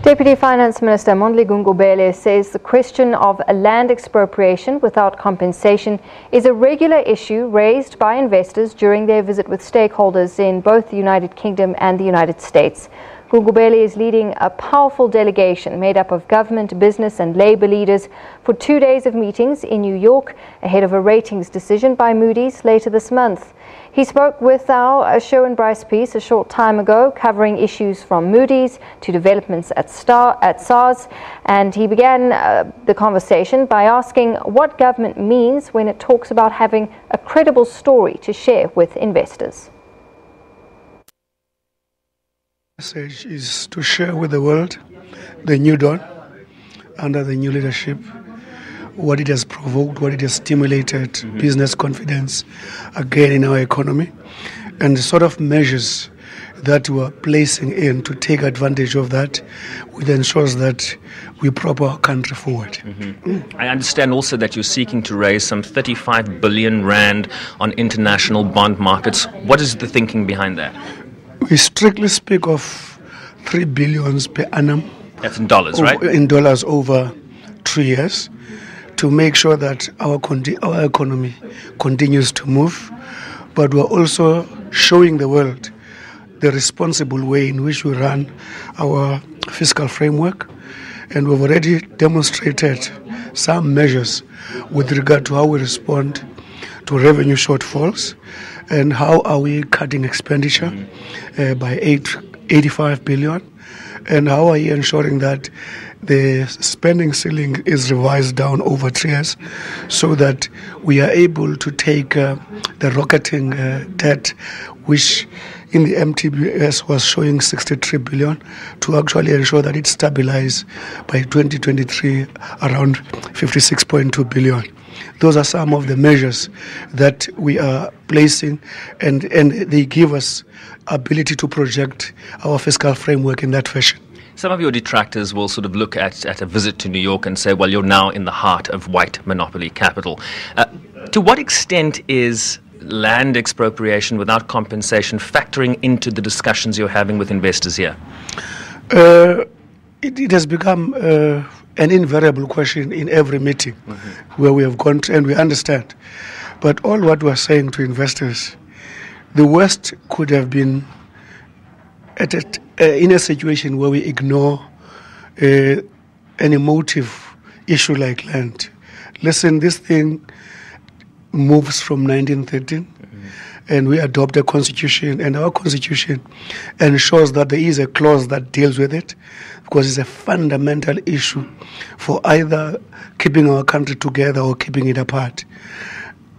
Deputy Finance Minister Mondli Gungubele says the question of a land expropriation without compensation is a regular issue raised by investors during their visit with stakeholders in both the United Kingdom and the United States. Gugubele is leading a powerful delegation made up of government, business and labour leaders for 2 days of meetings in New York ahead of a ratings decision by Moodys later this month. He spoke with our Sherwin Bryce-Pease a short time ago, covering issues from Moodys to developments at SARS, and he began the conversation by asking what government means when it talks about having a credible story to share with investors. Message is to share with the world the new dawn under the new leadership, what it has provoked, what it has stimulated, business confidence again in our economy, and the sort of measures that we are placing in to take advantage of that, which ensures that we prop our country forward. I understand also that you're seeking to raise some 35 billion rand on international bond markets. What is the thinking behind that? We strictly speak of 3 billion per annum. That's in dollars, right? In dollars over 3 years, to make sure that our economy continues to move. But we're also showing the world the responsible way in which we run our fiscal framework. And we've already demonstrated some measures with regard to how we respond to revenue shortfalls and how are we cutting expenditure by 85 billion, and how are we ensuring that the spending ceiling is revised down over 3 years so that we are able to take the rocketing debt, which in the MTBS was showing 63 billion, to actually ensure that it stabilizes by 2023 around 56.2 billion. Those are some of the measures that we are placing, and they give us ability to project our fiscal framework in that fashion. Some of your detractors will sort of look at a visit to New York and say, well, you're now in the heart of white monopoly capital. To what extent is land expropriation without compensation factoring into the discussions you're having with investors here? It has become an invariable question in every meeting where we have gone to, and we understand. But all what we are saying to investors, the West could have been in a situation where we ignore an emotive issue like land. Listen, this thing moves from 1913, and we adopt a constitution, and our constitution ensures that there is a clause that deals with it, because it's a fundamental issue for either keeping our country together or keeping it apart.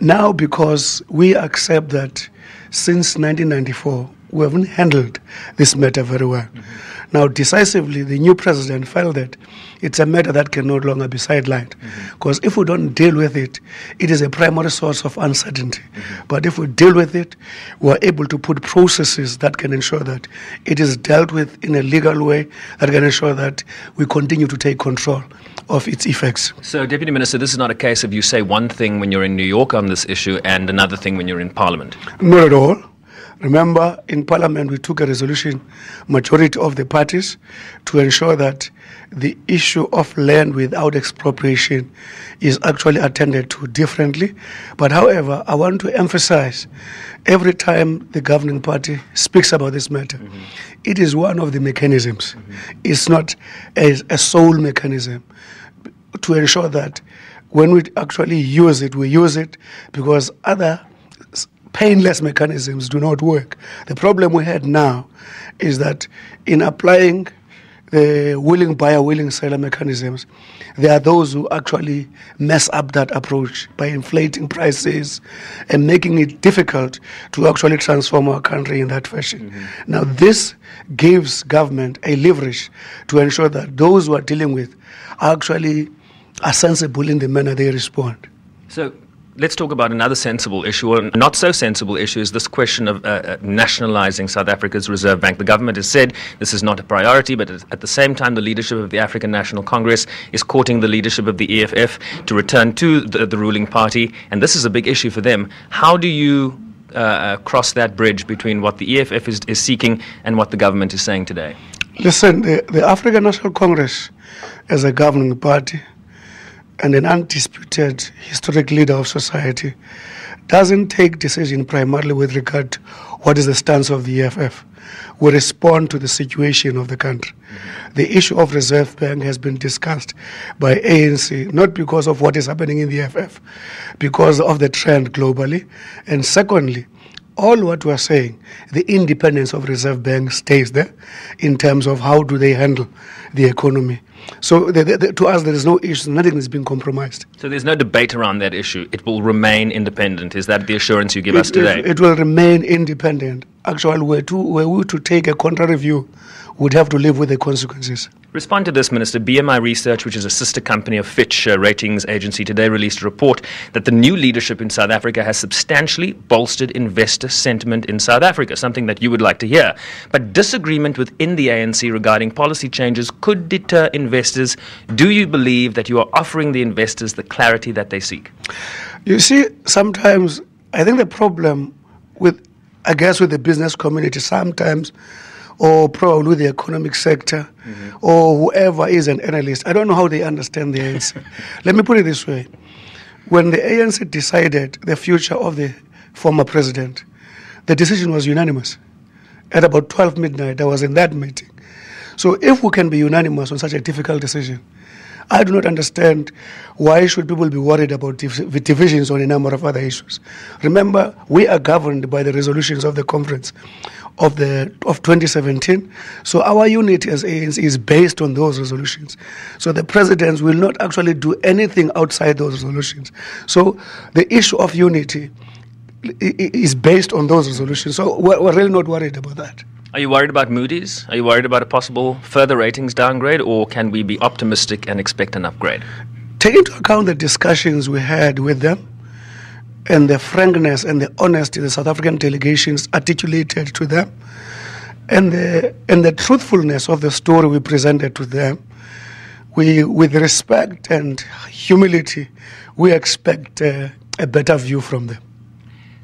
Now, because we accept that since 1994, we haven't handled this matter very well. Now, decisively, the new president felt that it's a matter that can no longer be sidelined. Because if we don't deal with it, it is a primary source of uncertainty. But if we deal with it, we are able to put processes that can ensure that it is dealt with in a legal way that can ensure that we continue to take control of its effects. So, Deputy Minister, this is not a case of you say one thing when you're in New York on this issue and another thing when you're in Parliament. Not at all. Remember, in Parliament, we took a resolution, majority of the parties, to ensure that the issue of land without expropriation is actually attended to differently. But however, I want to emphasize, every time the governing party speaks about this matter, it is one of the mechanisms. It's not a sole mechanism to ensure that when we actually use it, we use it because other painless mechanisms do not work. The problem we had now is that in applying the willing buyer, willing seller mechanisms, there are those who actually mess up that approach by inflating prices and making it difficult to actually transform our country in that fashion. Now, this gives government a leverage to ensure that those who are dealing with are sensible in the manner they respond. So, let's talk about another sensible issue, or not so sensible issue, is this question of nationalizing South Africa's Reserve Bank. The government has said this is not a priority, but at the same time, the leadership of the African National Congress is courting the leadership of the EFF to return to the ruling party, and this is a big issue for them. How do you cross that bridge between what the EFF is seeking and what the government is saying today? Listen, the African National Congress, as a governing party and an undisputed historic leader of society, doesn't take decision primarily with regard to what is the stance of the EFF. We respond to the situation of the country. The issue of Reserve Bank has been discussed by ANC, not because of what is happening in the EFF, because of the trend globally. And secondly, all what we are saying, the independence of Reserve Bank stays there in terms of how do they handle the economy. So to us, there is no issue, nothing is being compromised. So there's no debate around that issue. It will remain independent. Is that the assurance you give us today? It will remain independent. Actually, were we to take a contrary view, we'd have to live with the consequences. Respond to this, Minister. BMI Research, which is a sister company of Fitch ratings agency, today released a report that the new leadership in South Africa has substantially bolstered investor sentiment in South Africa, something that you would like to hear. But disagreement within the ANC regarding policy changes could deter investors. Do you believe that you are offering the investors the clarity that they seek? You see, sometimes I think the problem with the business community sometimes, or probably with the economic sector, or whoever is an analyst, I don't know how they understand the ANC. Let me put it this way. When the ANC decided the future of the former president, the decision was unanimous. At about 12 midnight, I was in that meeting. So if we can be unanimous on such a difficult decision, I do not understand why should people be worried about divisions on a number of other issues. Remember, we are governed by the resolutions of the conference of 2017. So our unity as ANC is based on those resolutions. So the presidents will not actually do anything outside those resolutions. So the issue of unity is based on those resolutions. So we're really not worried about that. Are you worried about Moody's? Are you worried about a possible further ratings downgrade, or can we be optimistic and expect an upgrade? Take into account the discussions we had with them and the frankness and the honesty the South African delegations articulated to them, and the truthfulness of the story we presented to them. With respect and humility, we expect a better view from them.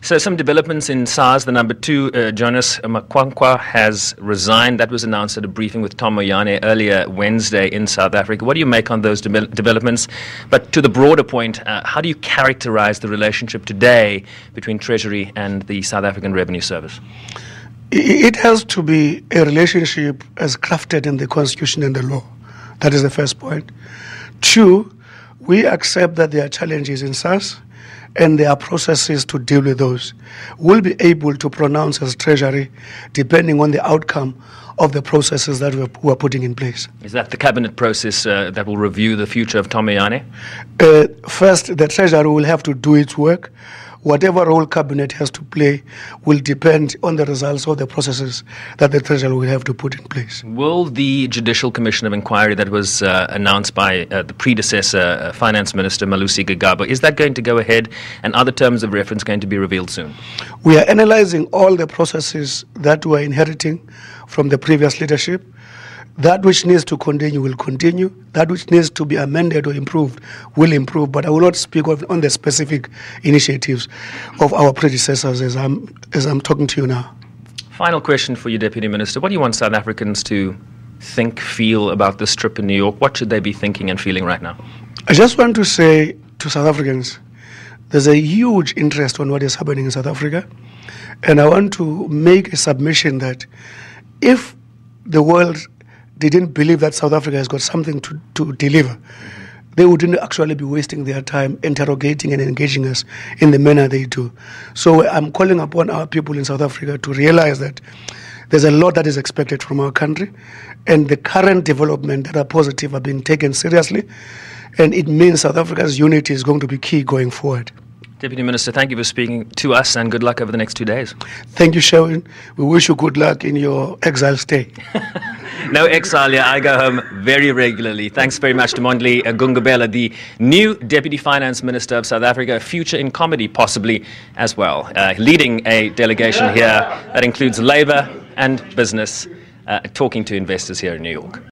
So some developments in SARS. The number 2, Jonas Makwankwa, has resigned. That was announced at a briefing with Tom Moyane earlier Wednesday in South Africa. What do you make on those developments? But to the broader point, how do you characterize the relationship today between Treasury and the South African Revenue Service? It has to be a relationship as crafted in the Constitution and the law. That is the first point. 2, we accept that there are challenges in SARS, and there are processes to deal with those. We'll be able to pronounce as Treasury depending on the outcome of the processes that we're putting in place. Is that the cabinet process that will review the future of Tom Moyane? First, the Treasury will have to do its work. Whatever role cabinet has to play will depend on the results of the processes that the Treasury will have to put in place. Will the Judicial Commission of Inquiry that was announced by the predecessor Finance Minister Mondli Gungubele, is that going to go ahead, and are the terms of reference going to be revealed soon? We are analyzing all the processes that we are inheriting from the previous leadership. That which needs to continue will continue. That which needs to be amended or improved will improve. But I will not speak on the specific initiatives of our predecessors as I'm talking to you now. Final question for you, Deputy Minister. What do you want South Africans to think, feel about this trip in New York? What should they be thinking and feeling right now? I just want to say to South Africans, there's a huge interest on what is happening in South Africa. And I want to make a submission that if the world didn't believe that South Africa has got something to deliver, they wouldn't actually be wasting their time interrogating and engaging us in the manner they do. So I'm calling upon our people in South Africa to realize that there's a lot that is expected from our country, and the current development that are positive are being taken seriously, and it means South Africa's unity is going to be key going forward. Deputy Minister, thank you for speaking to us, and good luck over the next 2 days. Thank you, Sherwin. We wish you good luck in your exile stay. No exile here. I go home very regularly. Thanks very much to Mondli Gungubele, the new Deputy Finance Minister of South Africa, a future in comedy possibly as well, leading a delegation here that includes Labour and business, talking to investors here in New York.